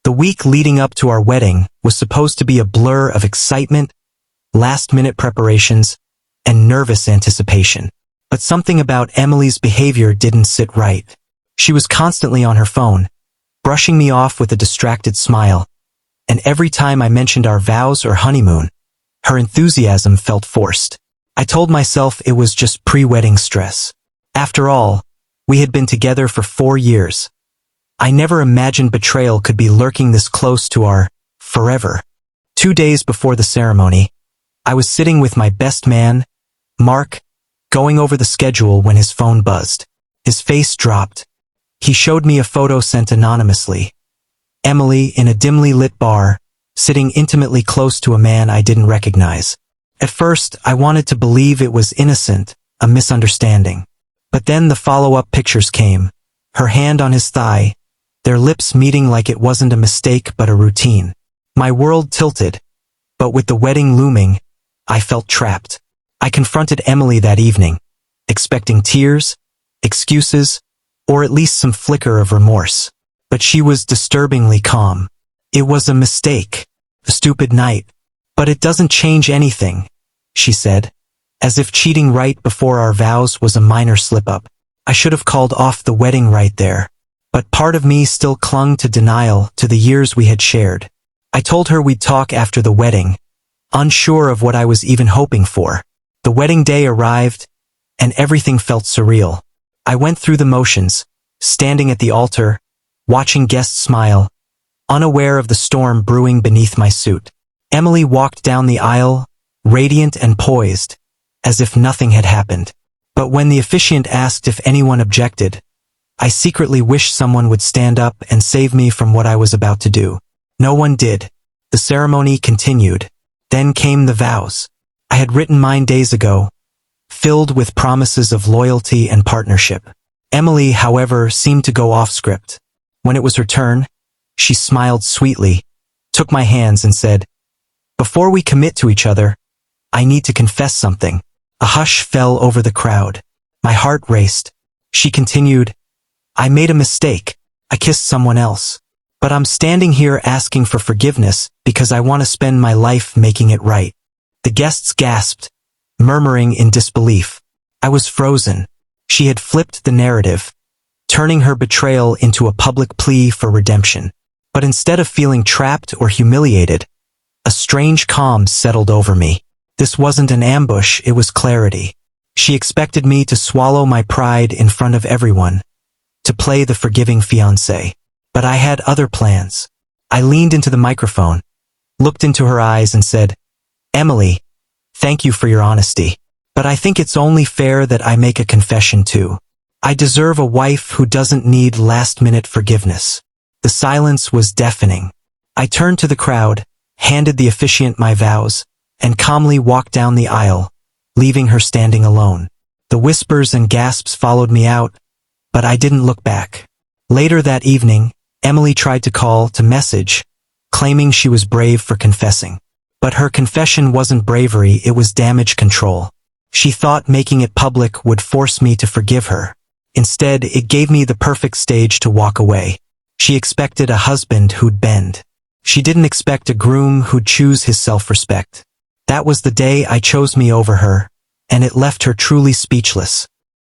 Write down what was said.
The week leading up to our wedding was supposed to be a blur of excitement, last-minute preparations, and nervous anticipation. But something about Emily's behavior didn't sit right. She was constantly on her phone, brushing me off with a distracted smile, and every time I mentioned our vows or honeymoon, her enthusiasm felt forced. I told myself it was just pre-wedding stress. After all, we had been together for 4 years. I never imagined betrayal could be lurking this close to our forever. 2 days before the ceremony, I was sitting with my best man, Mark, going over the schedule when his phone buzzed. His face dropped. He showed me a photo sent anonymously. Emily in a dimly lit bar, sitting intimately close to a man I didn't recognize. At first, I wanted to believe it was innocent, a misunderstanding. But then the follow-up pictures came. Her hand on his thigh, their lips meeting like it wasn't a mistake but a routine. My world tilted, but with the wedding looming, I felt trapped. I confronted Emily that evening, expecting tears, excuses, or at least some flicker of remorse. But she was disturbingly calm. It was a mistake, a stupid night. But it doesn't change anything, she said, as if cheating right before our vows was a minor slip-up. I should have called off the wedding right there. But part of me still clung to denial to the years we had shared. I told her we'd talk after the wedding, unsure of what I was even hoping for. The wedding day arrived, and everything felt surreal. I went through the motions, standing at the altar, watching guests smile, unaware of the storm brewing beneath my suit. Emily walked down the aisle, radiant and poised, as if nothing had happened. But when the officiant asked if anyone objected, I secretly wished someone would stand up and save me from what I was about to do. No one did. The ceremony continued. Then came the vows. I had written mine days ago, filled with promises of loyalty and partnership. Emily, however, seemed to go off script. When it was her turn, she smiled sweetly, took my hands and said, "Before we commit to each other, I need to confess something." A hush fell over the crowd. My heart raced. She continued, "I made a mistake. I kissed someone else. But I'm standing here asking for forgiveness because I want to spend my life making it right." The guests gasped, murmuring in disbelief. I was frozen. She had flipped the narrative, turning her betrayal into a public plea for redemption. But instead of feeling trapped or humiliated, a strange calm settled over me. This wasn't an ambush, it was clarity. She expected me to swallow my pride in front of everyone, to play the forgiving fiancé. But I had other plans. I leaned into the microphone, looked into her eyes and said, "Emily, thank you for your honesty. But I think it's only fair that I make a confession too. I deserve a wife who doesn't need last-minute forgiveness." The silence was deafening. I turned to the crowd, handed the officiant my vows, and calmly walked down the aisle, leaving her standing alone. The whispers and gasps followed me out, but I didn't look back. Later that evening, Emily tried to call to message, claiming she was brave for confessing. But her confession wasn't bravery, it was damage control. She thought making it public would force me to forgive her. Instead, it gave me the perfect stage to walk away. She expected a husband who'd bend. She didn't expect a groom who'd choose his self-respect. That was the day I chose me over her, and it left her truly speechless.